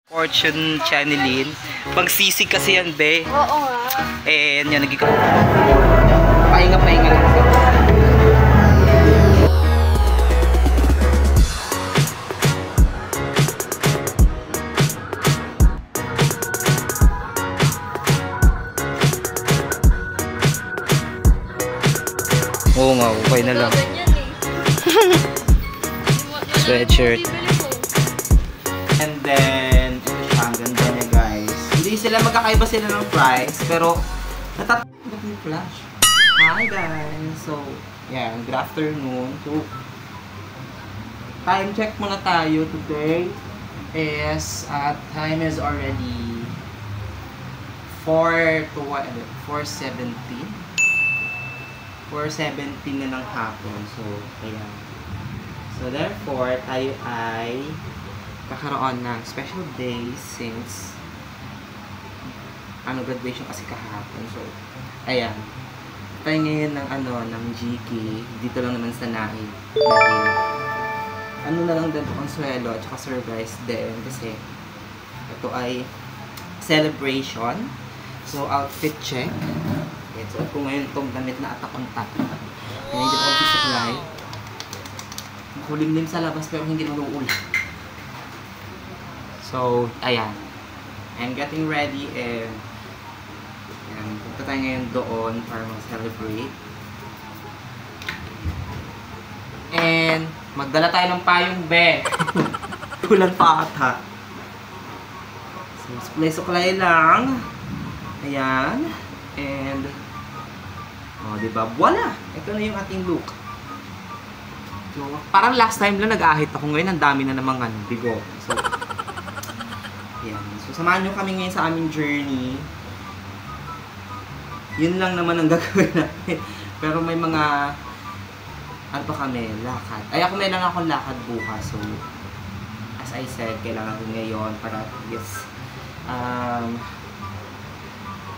Fortune Channeline. Pagsisig kasi yan, be. Oo nga. And yan, nagiging... Pahinga-pahinga lang kasi. Oo nga, okay na lang. Sweatshirt. And then, ito siya, ang ganda niya guys. Hindi sila, magkakaiba sila ng price, pero natatanggap yung flash. Hi guys! So, yan, good afternoon. So, time check muna tayo today. Is, time is already 4:17. 4:17 na ng hapon. So, ayan. So, therefore, tayo ay kakaroon ng special day since graduation kasi kahapon. So, ayan. Tayo ngayon ng GK. Dito lang naman sa Naig. Dahil, na lang din Consuelo at saka surprise din. Kasi, ito ay celebration. So, outfit check. Okay, so, ako ngayon itong damit na atak-on-tak. Ngayon dito ako supply. Makulimlim sa labas pero hindi mag-uulan. So, ayan. I'm getting ready and punta tayo ngayon doon para mag-celebrate. And magdala tayo ng payong, be. Kulang pa ata. So, suklay-suklay lang. Ayan. And diba? Voila! Ito na yung ating look. So, parang last time lang nag-ahit ako. Ngayon, ang dami na namang bigo. So, yan. So, samahan nyo kami ngayon sa aming journey. Yun lang naman ang gagawin natin. Pero may mga, kami, lakad. Ay, ako may lang akong lakad bukas. So, as I said, kailangan ko ngayon para, yes,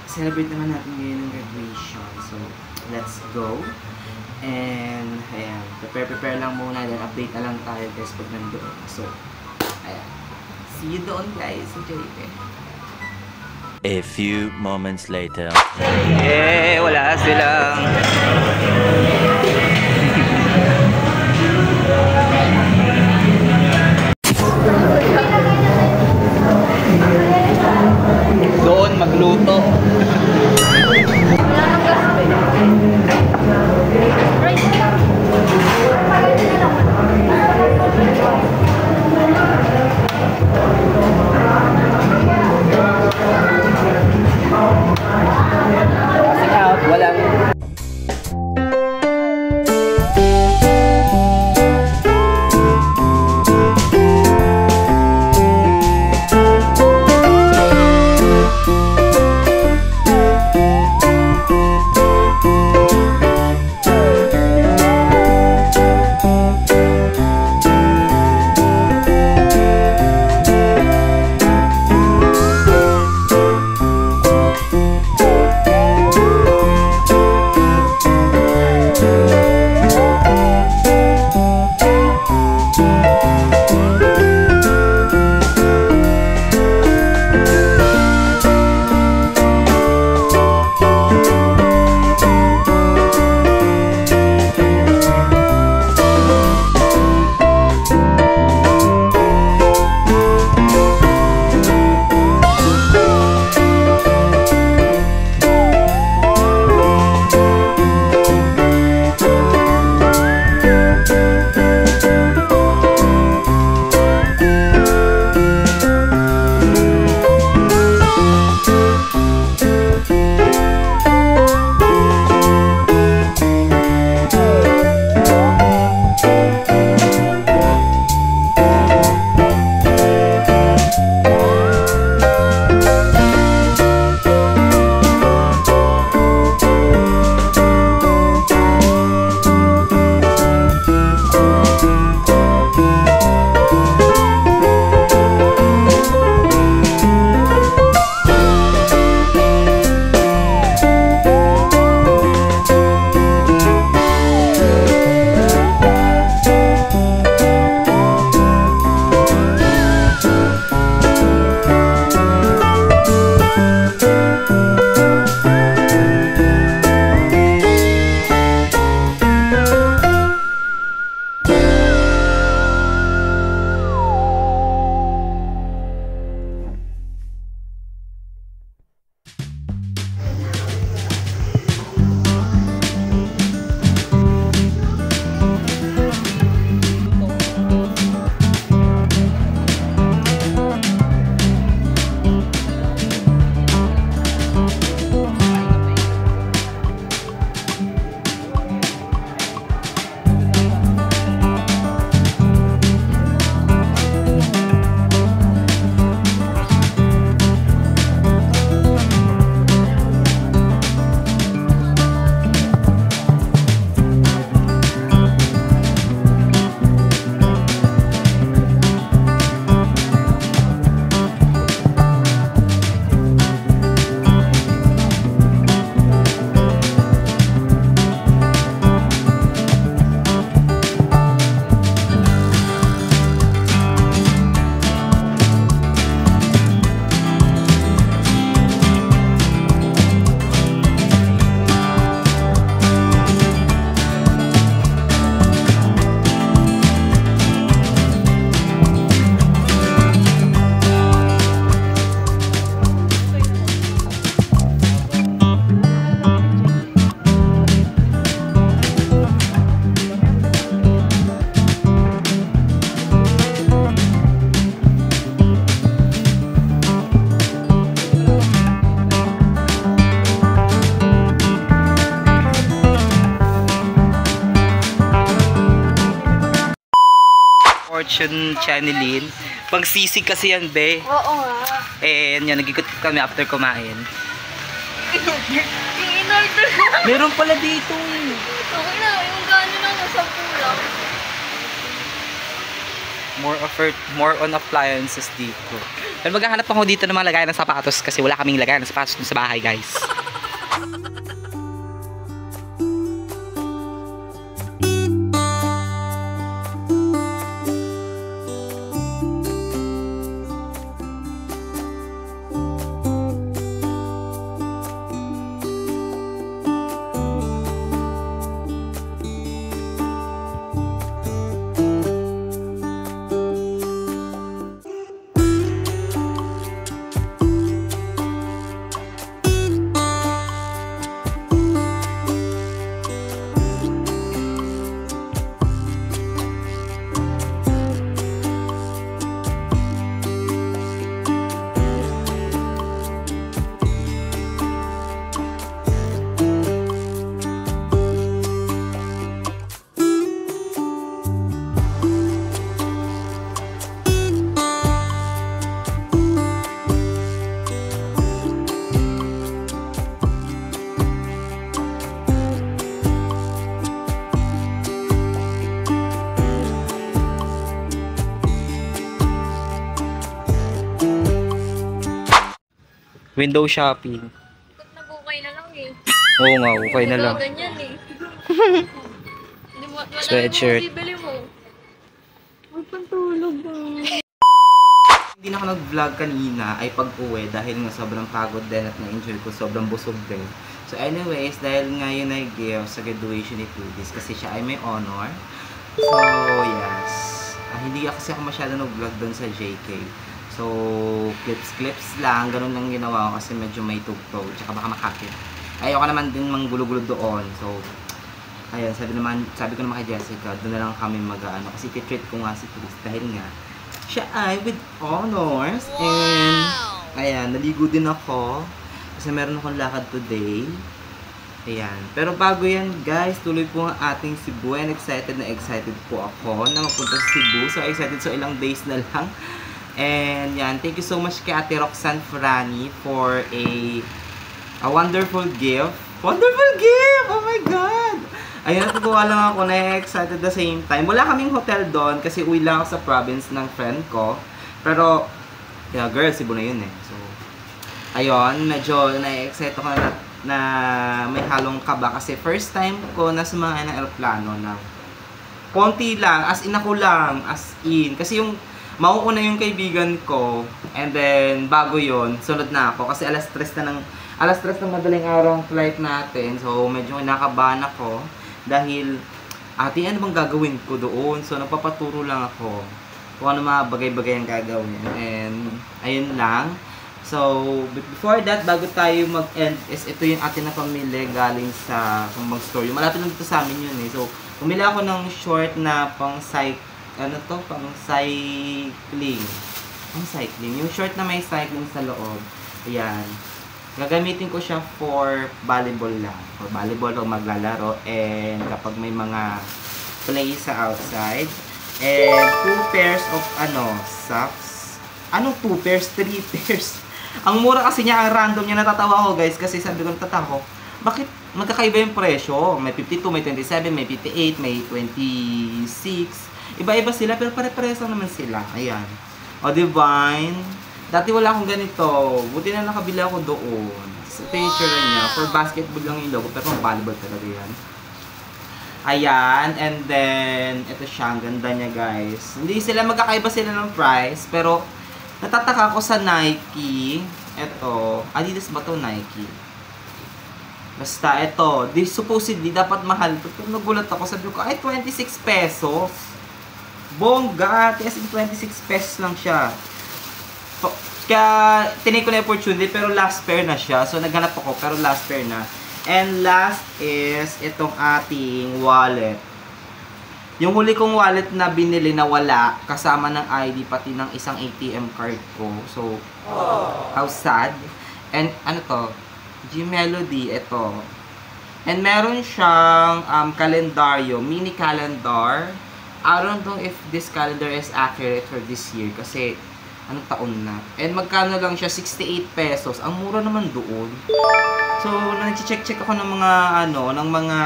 celebrate naman natin ngayon ng graduation. So, let's go. And, ayan, prepare lang muna. Then, update na lang tayo guys pag nandoon. So, ayan. See you doon guys sa JP. A few moments later. Wala silang. Doon magluto. Walang reaction channelin. Pang sisig kasi yan, be. Oo nga. And yan, nag-ikot kami after kumain. Yung in-order ko. Meron pala dito eh. Okay na, yung gano'n lang, 10 lang. More on appliances dito. Pero maghahanap ako dito ng mga lagayan ng sapatos kasi wala kaming lagayan ng sapatos sa bahay, guys. Window shopping. Ikot na bukay na lang eh. Oo nga, okay na lang. Ganyan eh. Wala Sweatshirt. mo, bibili mo. Huwag pang tulog ba? Hindi na ako nag-vlog kanina ay pag-uwi dahil nga sobrang pagod din at na-enjoy ko, sobrang busog din. So anyways, dahil nga yun ay gift sa graduation ni Tudis kasi siya ay may honor. So yes, hindi kasi ako masyado nag-vlog doon sa JK. So clips lang, ganun lang ginawa ko kasi medyo may tugtog, tsaka baka makakit. Ayoko naman din manggulo-gulo doon. So ayun, sabi ko naman kay Jessica, doon na lang kami mag-ano kasi titreat ko nga si Tudis dahil nga siya ay with honors. And ayan, naligo din ako kasi meron akong lakad today. Ayan. Pero bago yan guys, tuloy po ang ating Cebu and excited po ako na magpunta sa Cebu. So excited, so ilang days na lang. And yan, thank you so much kay Ate Roxanne Frani for a wonderful gift. Wonderful gift! Oh my God! Ayun, natutuwa lang ako na excited at the same time. Wala kaming hotel doon kasi uwi lang ako sa province ng friend ko. Pero, yeah, girl, Cebu na yun eh. So, ayun, medyo na-excite ako na may halong kaba kasi first time ko na sumakay ng aeroplano na konti lang, as in ako lang, as in. Kasi yung mauuna yung kaibigan ko and then bago yon sunod na ako kasi alas 3 ng madaling araw ang flight natin. So, medyo nakabahan ako. Dahil, ate, ano bang gagawin ko doon? So, nagpapaturo lang ako kung ano mga bagay-bagay ang gagawin. And, ayun lang. So, before that, bago tayo mag-end, is ito yung atin na pamili galing sa Kumbang Store. Yung malapit lang dito sa amin yun eh. So, pumili ako ng short na pang cycling. Yung short na may cycling sa loob. Ayan. Gagamitin ko siya for volleyball lang. For volleyball o maglalaro. And kapag may mga play sa outside. And 2 pairs of socks. Anong 2 pairs? 3 pairs. Ang mura kasi niya, ang random niya. Natatawa ko guys kasi sabi ko natatawa ko. Bakit magkakaiba yung presyo? May 52, may 27, may 58, may 26. Iba-iba sila pero pare-pares lang naman sila. Ayan. O divine. Dati wala akong ganito. Buti na nakabili ako doon. Sa picture niya. For basketball lang yung logo. Pero volleyball talaga yan. Ayan. And then, ito siya. Ang ganda niya guys. Hindi sila magkakaiba sila ng price. Pero, natataka ako sa Nike. Ito. Adidas ba to Nike? Basta ito. Supposedly, dapat mahal. Pero nagulat ako. Sabi ko, ay 26 pesos. Bongga. As in 26 pesos lang siya. Kaya, tinake ko na yung opportunity, pero last pair na siya. So, naghanap ako, pero last pair na. And last is, itong ating wallet. Yung huli kong wallet na binili na wala, kasama ng ID, pati ng isang ATM card ko. So, how sad. And, ano to? G-Melody, ito. And meron siyang kalendaryo, mini calendar. I don't know if this calendar is accurate for this year kasi anong taon na. And magkano lang siya? 68 pesos. Ang mura naman doon. So, nag-check ako ng mga ng mga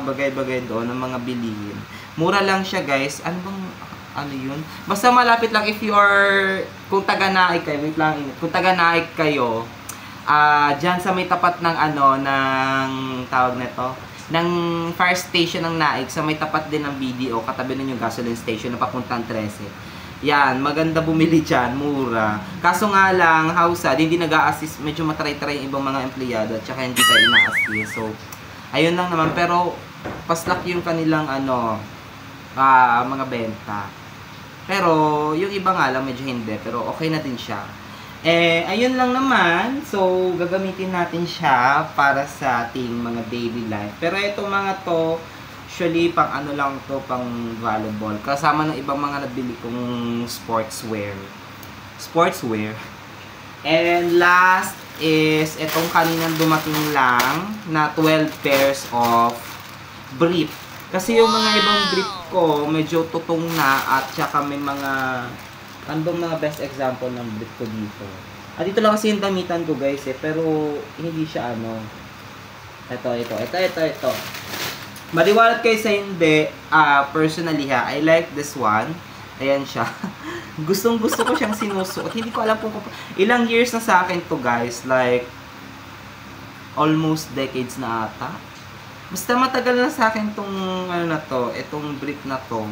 bagay-bagay doon, ng mga bilihin. Mura lang siya, guys. Ano yun? Basta malapit lang if you are, kung taga-Naik kayo, wait lang, kung taga-Naik kayo, dyan sa may tapat ng ng tawag nito, ng fire station ng Naik, sa may tapat din ng BDO, katabi nun yung gasoline station na papuntang 13. Yan, maganda bumili dyan, mura. Kaso nga lang, hausa, hindi nag-a-assist, medyo matry-try yung ibang mga empleyado at saka hindi tayo ina-assist. So, ayun lang naman, pero paslak yung kanilang mga benta. Pero, yung iba nga lang, medyo hindi, pero okay na din siya. Ayun lang naman. So, gagamitin natin siya para sa ating mga daily life. Pero itong mga to, usually, pang lang to, pang volleyball. Kasama ng ibang mga nabili kong sportswear. And last is, itong kaninang dumating lang na 12 pairs of brief. Kasi yung mga ibang brief ko, medyo tutong na at saka may mga mga best example ng brief ko dito. At dito lang kasi yung damitan ko, guys, pero hindi siya Ito. Maliwanag kayo sa hindi, personally I like this one. Ayan siya. Gustong-gusto ko siyang sinusuot. Hindi ko alam kung ilang years na sa akin to, guys. Like, almost decades na ata. Basta matagal na sa akin tong, itong brief na to.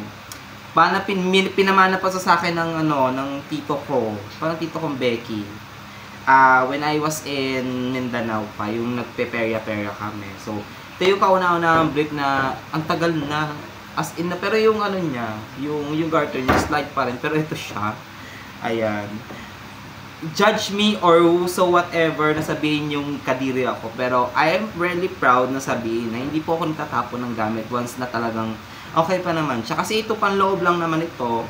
Pinamana pa sa akin ng tito ko. Parang tito kong Becky. When I was in Mindanao pa, yung nagpe-perya-perya kami. So, ito yung kauna-unahang brief na ang tagal na, as in na, pero yung niya, yung garter niya, slide pa rin, pero ito siya. Ayan. Judge me or so whatever na sabihin yung kadiri ako, pero I am really proud na sabihin na hindi po ako natatapon ng gamit once na talagang okay pa naman siya. Kasi ito panloob lang naman ito,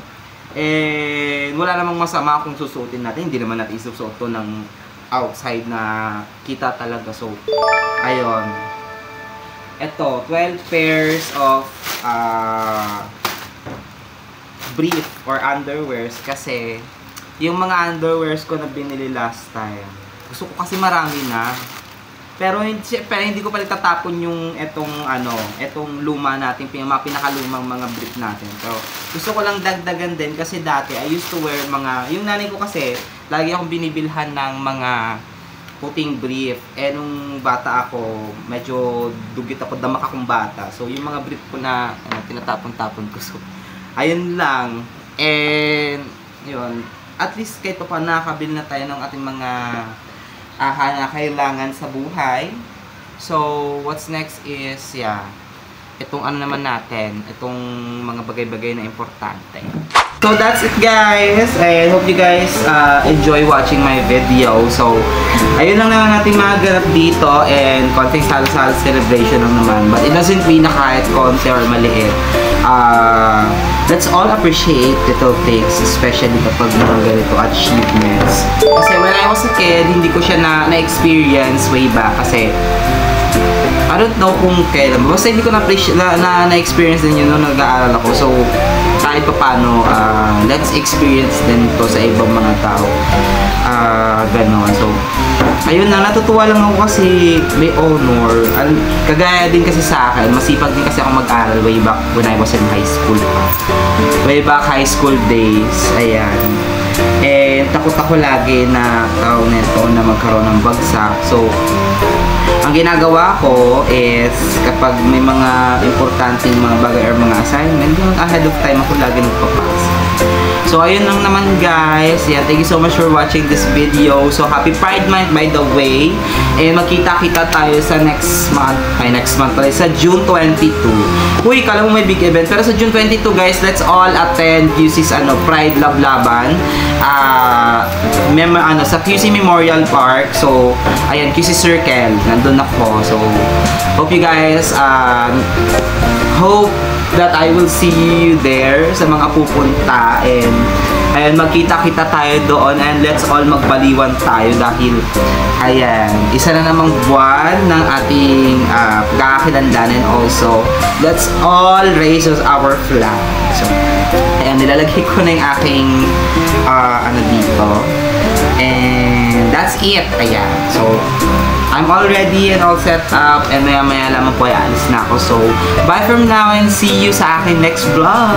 wala namang masama kung susuotin natin, hindi naman natin isusuot to ng outside na kita talaga. So, ayun. Ito, 12 pairs of brief or underwears kasi yung mga underwears ko na binili last time. Gusto ko kasi marami na. Pero hindi ko pa tatapon yung etong luma natin, mga pinakalumang mga brief natin. So, gusto ko lang dagdagan din kasi dati I used to wear yung nanay ko kasi, lagi akong binibilhan ng mga puting brief. Nung bata ako, medyo dugit ako, damak akong bata. So, yung mga brief ko na tinatapon-tapon ko. So, ayun lang. And, yun. At least kahit pa nakakabili na tayo ng ating mga kailangan sa buhay. So, what's next is, itong naman natin, itong mga bagay-bagay na importante. So, that's it, guys. I hope you guys enjoy watching my video. So, ayun lang naman natin magaganap dito and konting salo-salo celebration lang naman. But it doesn't mean na kahit konti or maliit. Let's all appreciate little things, especially kapag mga ganito achievements. Kasi when I was a kid, hindi ko siya na-experience way back kasi I don't know kung kailan. Basta hindi ko na-experience din yun nung nag-aaral ako. So, kahit pa paano, let's experience din to sa ibang mga tao. Ganon. So, ayun na, natutuwa lang ako kasi may honor. Kagaya din kasi sa akin, masipag din kasi ako mag-aral way back when I was in high school pa. Way back high school days. Ayan. Takot ako lagi na tao nito na magkaroon ng bagsak. So, ang ginagawa ko is kapag may mga importanteng mga bagay or mga assignment, ahead of time ako lagi nagpapasa. So, ayun lang naman, guys. Thank you so much for watching this video. So, happy Pride Month, by the way. And magkita-kita tayo sa next month. Sa June 22. Uy, kala mo may big event. Pero sa June 22, guys, let's all attend QC's Pride Love Laban. Sa QC Memorial Park. So, ayan, QC Circle. Nandun ako. So, hope you guys, hope that I will see you there sa mga pupunta and magkita-kita tayo doon and let's all magbaliwan tayo dahil ayan, isa na namang buwan ng ating pagkakakilanlan and also let's all raise our flag. So, Ayan, nilalagay ko na yung aking ano dito. And that's it. Ayan. So, I'm all ready and all set up. And maya-maya lamang po ay alis na ako. So, bye from now and see you sa aking next vlog.